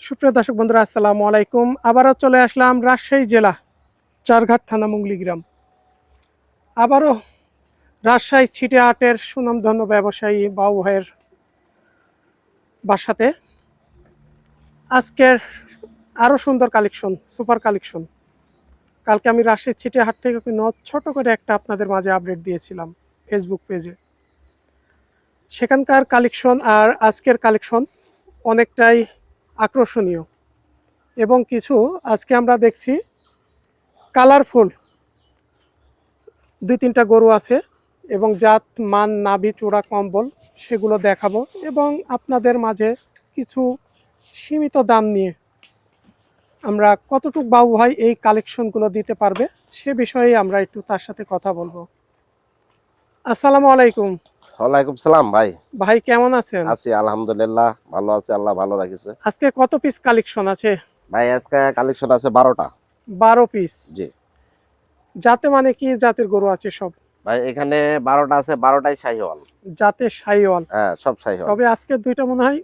সুপ্রিয় দর্শক বন্ধুরা, আসসালামু আলাইকুম। আবারও চলে আসলাম রাজশাহী জেলা চারঘাট থানা মুংলি গ্রাম। আবারও রাজশাহী ছিটেহাটের সুনামধন্য ব্যবসায়ী বাবু ভাইয়ের বাসাতে আজকের আরও সুন্দর কালেকশন, সুপার কালেকশন। কালকে আমি রাজশাহী ছিটেহাট থেকে ছোট করে একটা আপনাদের মাঝে আপডেট দিয়েছিলাম ফেসবুক পেজে। সেখানকার কালেকশন আর আজকের কালেকশন অনেকটাই আকর্ষণীয় এবং কিছু আজকে আমরা দেখছি কালারফুল দুই তিনটা গরু আছে এবং জাত মান নাভি চূড়া কম্বল সেগুলো দেখাবো এবং আপনাদের মাঝে কিছু সীমিত দাম নিয়ে আমরা কতটুকু বাবু ভাই এই কালেকশনগুলো দিতে পারবে সে বিষয়ে আমরা একটু তার সাথে কথা বলবো। আসসালামু আলাইকুম। ওয়ালাইকুম সালাম ভাই। ভাই কেমন আছেন? আছি আলহামদুলিল্লাহ, ভালো আছি, আল্লাহ ভালো রাখিছে। আজকে কত পিস কালেকশন আছে? ভাই আজকে কালেকশন আছে 12টা। 12 পিস? জি জাতে মানে কি জাতের গরু আছে সব? ভাই এখানে 12টা আছে, 12টাই শাহিওয়াল। জাতে শাহিওয়াল? হ্যাঁ সব শাহিওয়াল। তবে আজকে দুইটা মনে হয়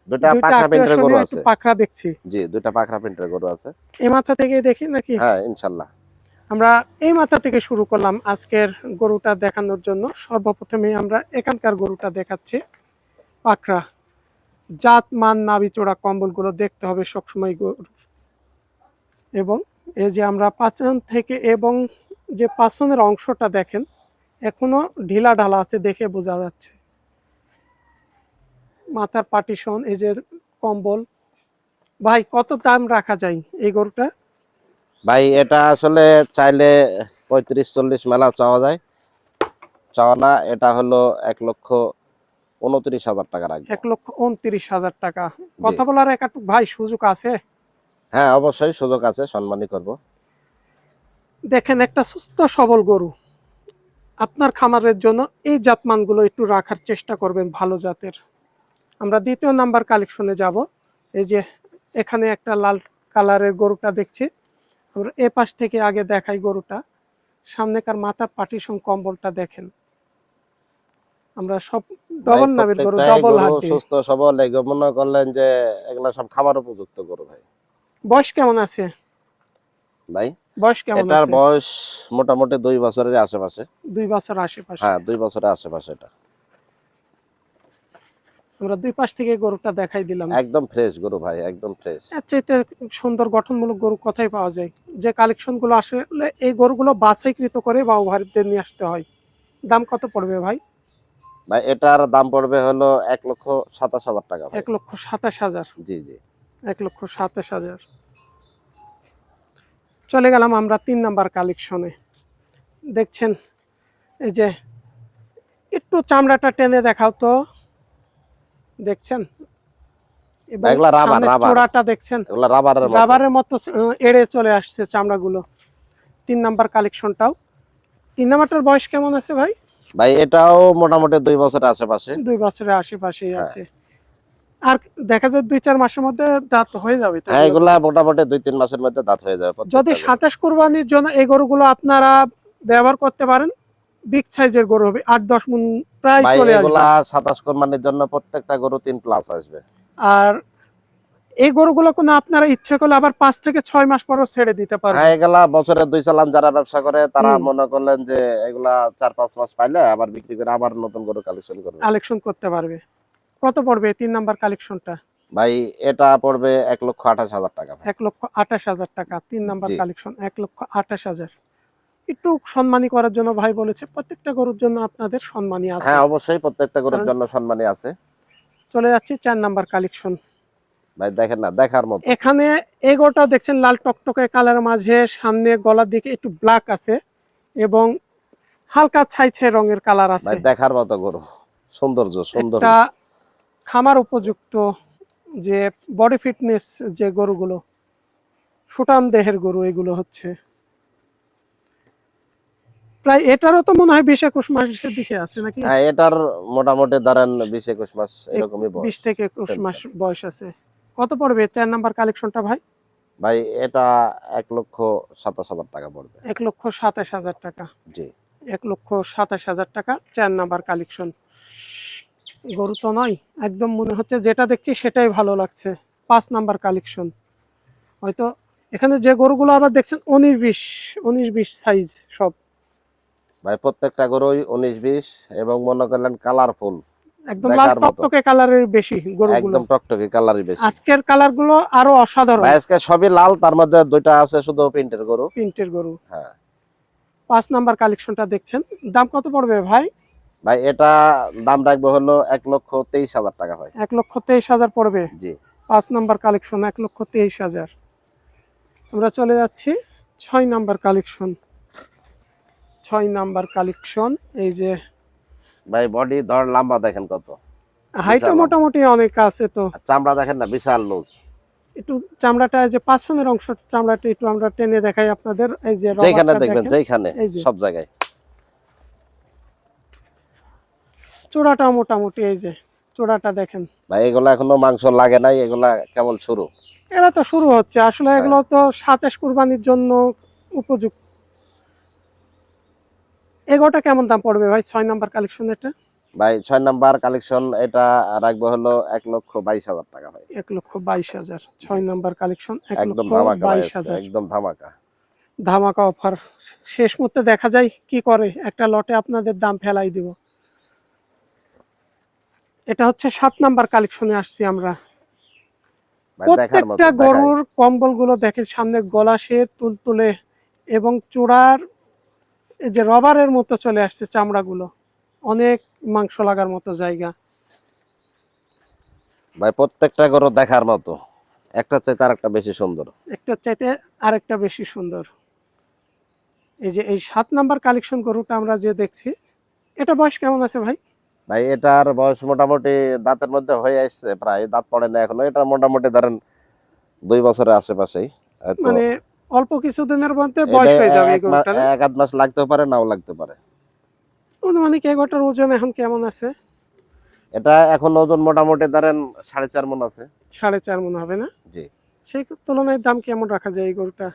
দুইটা পাকড়া প্রিন্টের গরু আছে। পাকড়া দেখছি। জি দুইটা পাকড়া প্রিন্টের গরু আছে। এই মাথা থেকে দেখি নাকি? হ্যাঁ ইনশাআল্লাহ। আমরা এই মাথা থেকে শুরু করলাম আজকের গরুটা দেখানোর জন্য। সর্বপ্রথমে আমরা এখানকার গরুটা দেখাচ্ছি। পাকড়া জাত মান নাভি চোড়া কম্বলগুলো দেখতে হবে সবসময় গরুর। এবং এই যে আমরা পাঁচন থেকে এবং যে পাছনের অংশটা দেখেন এখনো ঢিলা ঢালা আছে, দেখে বোঝা যাচ্ছে। মাথার পার্টিশন, এই যে কম্বল। ভাই কত দাম রাখা যায় এই গরুটা? ভাই এটা আসলে চাইলে 35-40 মেলা চাওয়া যায়, চাওয়া না। এটা হলো 1,29,000 টাকা রাখবে। 1,29,000 টাকা। কথা বলার একটু ভাই সুযোগ আছে? হ্যাঁ অবশ্যই সুযোগ আছে, সম্মানই করব। দেখেন একটা সুস্থ সবল গরু আপনার খামারের জন্য এই জাতমানগুলো একটু রাখার চেষ্টা করবেন, ভালো জাতের। আমরা দ্বিতীয় নাম্বার কালেকশনে যাব। এই যে এখানে একটা লাল কালারের গরুটা দেখছি। আমরা এ পাশ থেকে আগে দেখাই গরুটা। সামনেকার মাথার পার্টিশন কম্বলটা দেখেন। আমরা সব ডবল নামের গরু, ডবল হাড্ডি। সুস্থ সবল, এগুলো মনে করলেন যে এগুলা সব খাবার উপযুক্ত গরু ভাই। বয়স কেমন আছে ভাই বয়স কেমন এটার আছে? বয়স মোটামুটি 2 বছরের আশেপাশে। 2 বছর আশেপাশে। হ্যাঁ 2 বছরের আশেপাশে। এটা আমরা দুই পাশ থেকে গরুটা দেখাই দিলাম। একদম ফ্রেশ গরু ভাই, একদম ফ্রেশ। এর চাইতে সুন্দর গঠনমূলক গরু কোথায় পাওয়া যায়? যে কালেকশনগুলো আসলে এই গরুগুলো বাছাইকৃত করে বাবু ভাইদের নিয়ে আসতে হয়। দাম কত পড়বে ভাই? ভাই এটার দাম পড়বে হলো 1,27,000 টাকা ভাই। 1,27,000? জি জি 1,27,000। চলে গেলাম আমরা 3 নাম্বার কালেকশনে। দেখছেন এই যে একটু চামড়াটা টেনে দেখাও তো। দেখছেন? এবং এগুলা রাবার, সামনের রাবার, চোড়াটা দেখছেন? এগুলা রাবারের মতো। রাবারের মতো এড়ে চলে আসছে চামড়াগুলো। 3 নাম্বার কালেকশনটাও। 3 নাম্বারটার বয়স কেমন আছে ভাই? ভাই এটাও মোটামুটি 2 বছরের আশেপাশে। 2 বছরের আশেপাশেই হ্যাঁ আছে। আর দেখা যায় 2-4 মাসের মধ্যে দাঁত হয়ে যাবে তো হ্যাঁ, এগুলো? এগুলা মোটামুটি 2-3 মাসের মধ্যে দাঁত হয়ে যাবে যদি প্রত্যেকটা গরু। 27 কুরবানির জন্য এই গরুগুলো আপনারা ব্যবহার করতে পারেন। বিগ সাইজের গরু হবে, 8-10 মণ প্রায় ভাই চলে আসবে। এগুলা 27 কোরবানির জন্য প্রত্যেকটা গরু 3+ আসবে। আর এই গরুগুলো কোনো আপনারা ইচ্ছে করলে আবার 5 থেকে 6 মাস পরও ছেড়ে দিতে হ্যাঁ পারবেন। এগুলা বছরে 2 চালান যারা ব্যবসা করে তারা মনে করলেন যে এগুলা 4-5 মাস পাইলে আবার বিক্রি করে আবার নতুন গরু কালেকশন করবে। কালেকশন করতে পারবে। কত পড়বে 3 নাম্বার কালেকশনটা? ভাই এটা পড়বে 1,28,000 টাকা ভাই। 1,28,000 টাকা 3 নাম্বার জি কালেকশন, 1,28,000। একটু সম্মানী করার জন্য ভাই বলেছে প্রত্যেকটা গরুর জন্য আপনাদের সম্মানী আছে। হ্যাঁ অবশ্যই প্রত্যেকটা গরুর কারণ জন্য সম্মানী আছে। চলে যাচ্ছি 4 নাম্বার কালেকশন। ভাই দেখেন না, দেখার মতো। এখানে এই গরুটাও দেখছেন লাল টকটকে কালারের মাঝে সামনে গলার দিকে একটু ব্ল্যাক আছে এবং হালকা ছাইছে রঙের কালার আছে। ভাই দেখার মতো গরু, সৌন্দর্য সুন্দর। একটা খামার উপযুক্ত যে বডি ফিটনেস যে গরুগুলো, সুঠাম দেহের গরু এগুলো হচ্ছে। প্রায় এটারও তো মনে হয় 20-21 মাসের দিকে আছে নাকি? হ্যাঁ এটার মোটামুটি ধরেন 20-21 মাস এরকমই বয়স। 20 থেকে 21 সেম মাস সেম। বয়স আছে। কত পড়বে 4 নাম্বার কালেকশনটা ভাই? ভাই এটা 1,27,000 টাকা পড়বে। 1,27,000 টাকা। জি 1,27,000 টাকা 4 নাম্বার কালেকশন। গরু তো নয়, একদম মনে হচ্ছে যেটা দেখছি সেটাই ভালো লাগছে। 5 নাম্বার কালেকশন। হয়তো এখানে যে গরুগুলো আবার দেখছেন 19-20 সাইজ সব ভাই প্রত্যেকটা গরুই 19-20 এবং মনে করলেন কালারফুল, একদম লাল দেখার মতো। টকটকে কালারের বেশি গরুগুলো। একদম টকটকে কালারই বেশি। আজকের কালার গুলো আরো অসাধারণ। ভাই আজকে সবই লাল, তার মধ্যে দুইটা আছে শুধু প্রিন্টের গরু। প্রিন্টের গরু। হ্যাঁ 5 নাম্বার কালেকশনটা দেখছেন, দাম কত পড়বে ভাই? ভাই এটা দাম রাখবো হলো 1,23,000 টাকা ভাই। 1,23,000 পড়বে। জি 5 নাম্বার কালেকশন 1,23,000। আমরা চলে যাচ্ছি 6 নাম্বার কালেকশন। 6 নাম্বার কালেকশন, এই যে ভাই বডি ধর লম্বা দেখেন কত, হাইটও বিশাল লম্বা। মোটামুটি অনেক আছে তো। চামড়া দেখেন না বিশাল লুজ। একটু চামড়াটা, যে পাছনের অংশ চামড়াটা একটু আমরা টেনে দেখাই আপনাদের। এই যে যেখানে রবারটা দেখবেন, দেখেন, যেখানে এই যে সব জায়গায়। চূড়াটাও মোটামুটি, এই যে চূড়াটা দেখেন। ভাই এগুলা এখনো মাংস লাগে নাই, এগুলা কেবল শুরু। এরা তো শুরু হচ্ছে আসলে, হ্যাঁ। এগুলো তো 27 কুরবানির জন্য উপযুক্ত। এগোটা কেমন দাম পড়বে ভাই 6 নাম্বার কালেকশন? এটা ভাই 6 নাম্বার কালেকশন, এটা রাখবো হলো 1,22,000 টাকা ভাই। 1,22,000। জি 6 নাম্বার কালেকশন একদম ধামাকা ভাই, আজকে 1,22,000। একদম ধামাকা। ধামাকা অফার। শেষ মুহূর্তে দেখা যায় কি করে, একটা লটে আপনাদের দাম ফেলাই দিব। এটা হচ্ছে 7 নাম্বার কালেকশনে আসছি আমরা। ভাই দেখার মতো, প্রত্যেকটা দেখাই। গরুর কম্বলগুলো দেখেন, সামনে গলা সে তুলতুলে এবং চূড়ার এই যে রবারের মতো চলে আসছে চামড়াগুলো, অনেক মাংস লাগার মতো জায়গা। ভাই প্রত্যেকটা গরু দেখার মতো, একটা চাইতে আর একটা বেশি সুন্দর। একটা চাইতে আরেকটা বেশি সুন্দর। এই যে এই 7 নাম্বার কালেকশন গরুটা আমরা যে দেখছি, এটা বয়স কেমন আছে ভাই? ভাই এটার বয়স মোটামুটি দাঁতের মধ্যে হয়ে আসছে, প্রায় দাঁত পড়ে না এখনো। এটা মোটামুটি ধরেন 2 বছরের আশেপাশেই হয়তো। মানে অল্প কিছুদিনের মধ্যে এটা বয়স হয়ে যাবে এই গরুটা না? 1 আধ মাস লাগতেও পারে, নাও লাগতে পারে। অনুমানিক এগারোটার ওজন এখন কেমন আছে? এটা এখন ওজন মোটামুটি ধরেন 4.5 মণ আছে। 4.5 মণ হবে না? জি সেই তুলনায় দাম কেমন রাখা যায় এই গরুটা?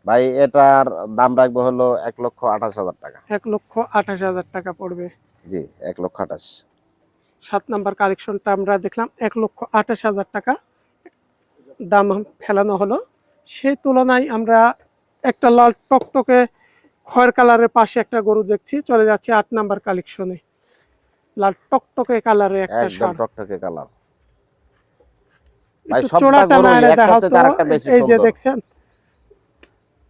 ভাই এটার দাম রাখবো হলো 1,28,000 টাকা। 1,28,000 টাকা পড়বে। জি 1,28,000। 7 নাম্বার কালেকশনটা আমরা দেখলাম 1,28,000 টাকা দাম ফেলানো হলো। সেই তুলনায় আমরা একটা লাল টকটকে খয়ের কালারের পাশে একটা গরু দেখছি, চলে যাচ্ছে 8 নাম্বার কালেকশনে। লাল টকটকে কালারের একটা একদম ষাঁড়। টকটকে কালার। ভাই একটু সবটা চোড়াটা গরু নাড়ে একটা দেখাও চাইতে তো। আরেকটা বেশি এই যে সুন্দর। দেখছেন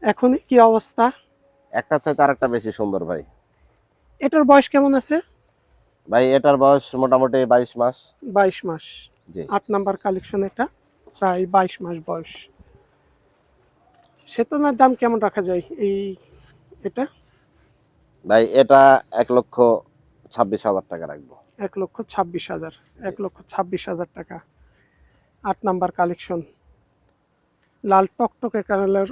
এখনই কি অবস্থা, একটা চাইতে আরেকটা বেশি সুন্দর ভাই। এটার বয়স কেমন আছে? ভাই এটার বয়স মোটামুটি 22 মাস। 22 মাস। জি 8 নাম্বার কালেকশন, এটা প্রায় 22 মাস বয়স। সে তুলনার দাম কেমন রাখা যায় এই এটা? ভাই এটা 1,26,000 টাকা রাখবো। 1,26,000। জি। 1,26,000 টাকা। 8 নাম্বার কালেকশন, লাল টকটকে কালার।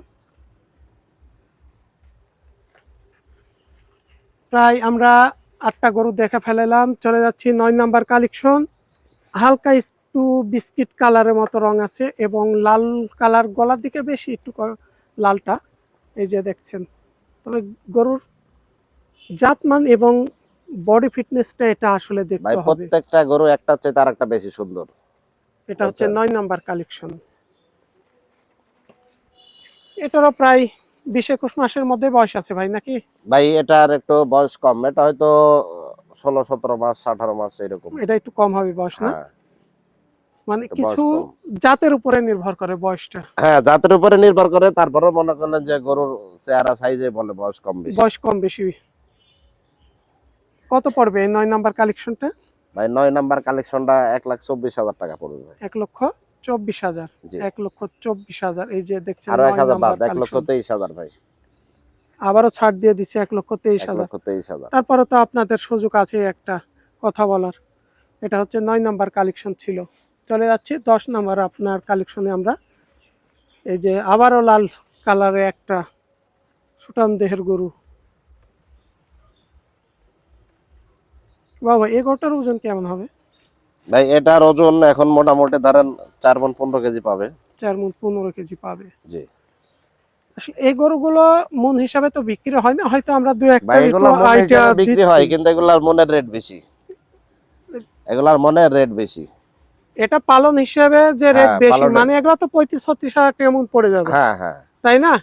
প্রায় আমরা 8টা গরু দেখে ফেলালাম, চলে যাচ্ছি 9 নাম্বার কালেকশন। হালকা একটু বিস্কিট কালারের মতো রং আছে এবং লাল কালার, গলার দিকে বেশি একটু লালটা, এই যে দেখছেন। তবে গরুর জাতমান এবং বডি ফিটনেসটা এটা আসলে ভাই দেখতে হবে। প্রত্যেকটা গরু একটা চাইতে আরেকটা বেশি সুন্দর। এটা হচ্ছে বুঝছেন? 9 নাম্বার কালেকশন। এটারও প্রায় 20-21 মাসের মধ্যে বয়স আছে ভাই, নাকি? ভাই এটার একটু বয়স কম, এটা হয়তো 16-17 মাস 18 মাস এরকম। এটা একটু কম হবে বয়স না? হ্যাঁ মানে একটু কিছু বয়স কম। জাতের উপরে নির্ভর করে বয়সটা। হ্যাঁ জাতের উপরে নির্ভর করে, তারপরে মনে করলেন যে গরুর চেহারা সাইজে বলে বয়স কম বেশি। বয়স কম বেশি। কত পড়বে এই 9 নাম্বার কালেকশনটা? ভাই 9 নাম্বার কালেকশনটা 1,24,000 টাকা পড়বে ভাই। 1,24,000। জি 1,24,000। এই যে দেখছেন আরো 9 1,000 বাদ, নাম্বার কালেকশন। 1,23,000 ভাই। আবারও ছাড় দিয়ে দিচ্ছে 1,23,000। 1,23,000। তারপরে তো আপনাদের সুযোগ আছে একটা কথা বলার। এটা হচ্ছে 9 নাম্বার কালেকশন ছিল। চলে যাচ্ছি 10 নাম্বার আপনার কালেকশনে আমরা। এই যে আবারও লাল কালারে একটা সুটান দেহের গরু। বাবা, এই গরুটার ওজন কেমন হবে? ভাই এটার ওজন এখন মোটামুটি ধরেন 4 মণ 15 কেজি পাবে। 4 মণ 15 কেজি পাবে। জি আসলে এই গরুগুলো মন হিসাবে তো বিক্রি হয় না, হয়তো আমরা দু একটা ভাই একটু এগুলা মনে আইডিয়া হিসাবে বিক্রি দিচ্ছি। হয়, কিন্তু এগুলার মনের রেট বেশি। এগুলার মনের রেট বেশি। এটা পালন হিসেবে যে রেট হ্যাঁ, বেশি, পালনে। মানে এগুলো তো 35-36 হাজার টাকা এমন পড়ে যাবে, হ্যাঁ হ্যাঁ তাই না?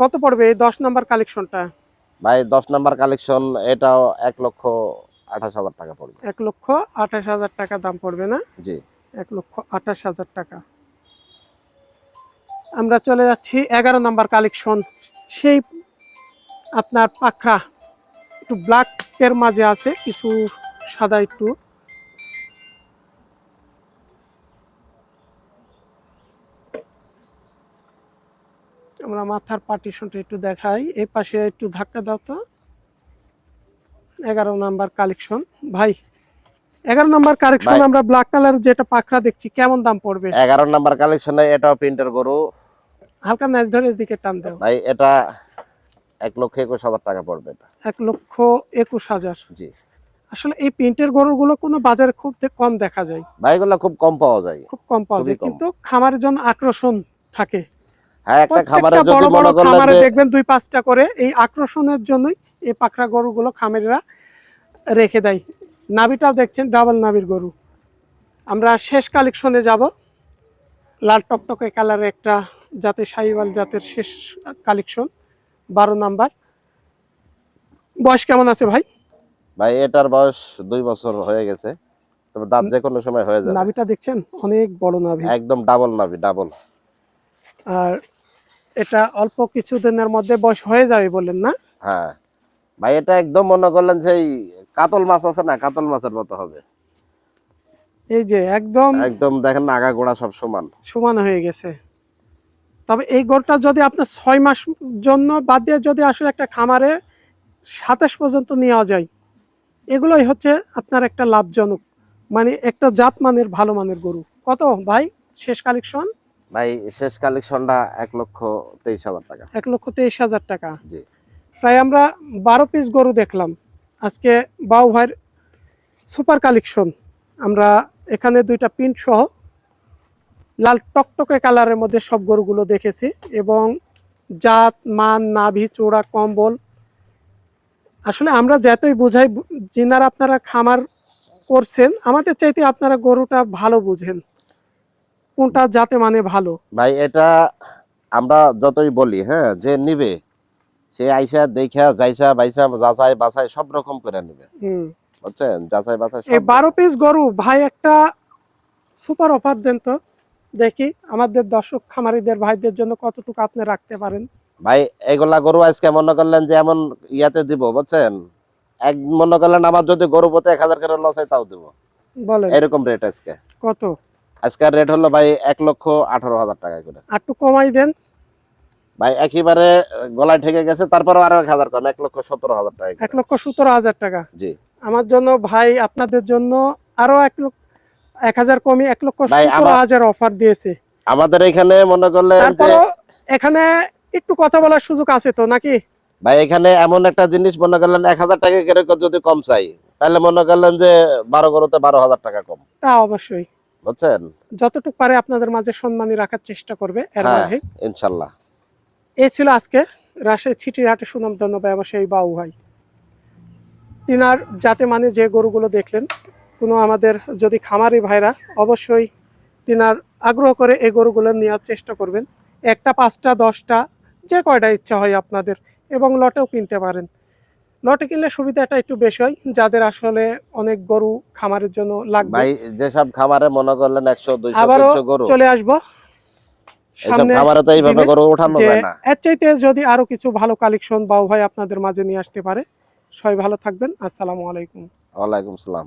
কত পড়বে এই 10 নাম্বার কালেকশনটা? ভাই 10 নাম্বার কালেকশন এটাও 1,28,000 টাকা পড়বে। 1,28,000 টাকা দাম পড়বে না? জি। 1,28,000 টাকা। আমরা চলে যাচ্ছি 11 নাম্বার কালেকশন। সেই আপনার পাখরা একটু ব্ল্যাক এর মাঝে আছে কিছু সাদা একটু। আমরা মাথার পার্টিশনটা একটু দেখাই, এই পাশে একটু ধাক্কা দাও তো। 11 নাম্বার কালেকশন ভাই, 11 নাম্বার কালেকশন ভাই আমরা ব্ল্যাক কালার যেটা পাখরা দেখছি, কেমন দাম পড়বে? 11 নাম্বার কালেকশনে এটাও প্রিন্টের গরু। হালকা ন্যাচ ধরে এদিকে টান দাও। ভাই এটা 1,21,000 টাকা পড়বে এটা। 1,21,000। জি। আসলে এই প্রিন্টের গরুগুলো কোনো বাজারে খুব কম দেখা যায়, ভাই এগুলো খুব কম পাওয়া যায়, খুব কম পাওয়া খুবই যায়, কম। কিন্তু খামারের জন্য আকর্ষণ থাকে। হ্যাঁ, একটা খামারে প্রত্যেকটা যদি বড় বড় মনে করলেন খামারে যে দেখবেন 2-5টা করে, এই আকর্ষণের জন্যই এই পাকড়া গরুগুলো খামারিরা রেখে দেয়। নাভিটাও দেখছেন ডাবল নাভির গরু। আমরা শেষ কালেকশনে যাব, লাল টকটকে কালারের একটা জাতে শাহিওয়াল জাতের শেষ কালেকশন, 12 নাম্বার। বয়স কেমন আছে ভাই? ভাই এটার বয়স 2 বছর হয়ে গেছে, তবে দাঁত যে কোনো সময় হয়ে যাবে। নাভিটা দেখছেন অনেক বড় নাভি, একদম ডাবল নাভি, ডাবল। আর এটা অল্প কিছুদিনের মধ্যে বয়স হয়ে যাবে বললেন না? হ্যাঁ ভাই এটা একদম মনে করলেন সেই কাতল মাছ আছে না, কাতল মাছের মতো হবে। এই যে একদম একদম দেখেন না, আগা গোড়া সব সমান। সমান হয়ে গেছে। তবে এই গরুটা যদি আপনার 6 মাস জন্য বাদ দিয়ে যদি আসলে একটা খামারে 27 পর্যন্ত নেওয়া যায়, এগুলোই হচ্ছে আপনার একটা লাভজনক, মানে একটা জাত মানের ভালো মানের গরু। কত ভাই শেষ কালেকশন? ভাই শেষ কালেকশনটা 1,23,000 টাকা। 1,23,000 টাকা। জি। প্রায় আমরা 12 পিস গরু দেখলাম আজকে বাউ ভাইয়ের সুপার কালেকশন। আমরা এখানে 2টা প্রিন্ট সহ লাল টকটকে কালারের মধ্যে সব গরুগুলো দেখেছি, এবং জাত মান নাভি চূড়া কম্বল আসলে আমরা যতই বোঝাই, যিনারা আপনারা খামার করছেন আমাদের চাইতে আপনারা গরুটা ভালো বুঝেন কোনটা জাতে মানে ভালো। ভাই এটা আমরা যতই বলি, হ্যাঁ, যে নিবে সে আইসা দেখা যাইসা বাইসা যাচাই বাছাই সব রকম করে নিবে, হুম। বুঝছেন? যাচাই বাছাই এই সব 12 পিস গরু ভাই একটা সুপার অফার দেন তো, দেখি আমাদের দর্শক খামারিদের ভাইদের জন্য কতটুকু আপনি রাখতে পারেন। ভাই এগুলা গরু আজকে মনে করলেন যে এমন ইয়াতে দিব, বুঝছেন? এক মনে করলেন আমার যদি গরু প্রতি 1,000 করে লস হয় তাও দিব, বলেন এরকম রেট আজকে। কত? আজকের রেট হলো ভাই 1,18,000 টাকা করে। একটু কমাই দেন। ভাই একেবারে গলায় ঠেকে গেছে, তারপরে আরো 1,000 কম, 1,17,000 টাকা করে। 1,17,000 টাকা। জি। আমার জন্য ভাই আপনাদের জন্য আরো 1,000 কমই ভাই 1,17,000 অফার দিয়েছে। আমাদের এখানে মনে করলেন যে তারপরও এখানে একটু কথা বলার সুযোগ আছে তো নাকি? ভাই এখানে এমন একটা জিনিস মনে করলেন 1,000 টাকা করে যদি কম চাই, তাহলে মনে করলেন যে 12 গরুতে 12,000 টাকা কম, তা অবশ্যই বুঝছেন? যতটুকু পারে আপনাদের মাঝে সম্মানী রাখার চেষ্টা করবে এর হ্যাঁ মাঝে। ইনশাল্লাহ। এই ছিল আজকে রাজশাহী ছিটিরহাটে সুনামধন্য ব্যবসায়ী বাউ ভাই। তিনার যাতে মানে যে গরুগুলো দেখলেন, কোনো আমাদের যদি খামারি ভাইরা অবশ্যই তিনার আগ্রহ করে এই গরুগুলো নেওয়ার চেষ্টা করবেন। 1টা 5টা 10টা যে কয়টা ইচ্ছা হয় আপনাদের, এবং লটেও কিনতে পারেন। লটে কিনলে সুবিধাটা একটু বেশি হয়, যাদের আসলে অনেক গরু খামারের জন্য লাগবে। ভাই যেসব খামারে মনে করলেন 100 200 আবারও 300 গরু, চলে আসবো এইসব সামনে খামারে তো এইভাবে দিনে, গরু উঠানো যে যায় না। এর চাইতে যদি আরো কিছু ভালো কালেকশন বাউ ভাই আপনাদের মাঝে নিয়ে আসতে পারে। সবাই ভালো থাকবেন, আসসালামু আলাইকুম। ওয়ালাইকুম সালাম।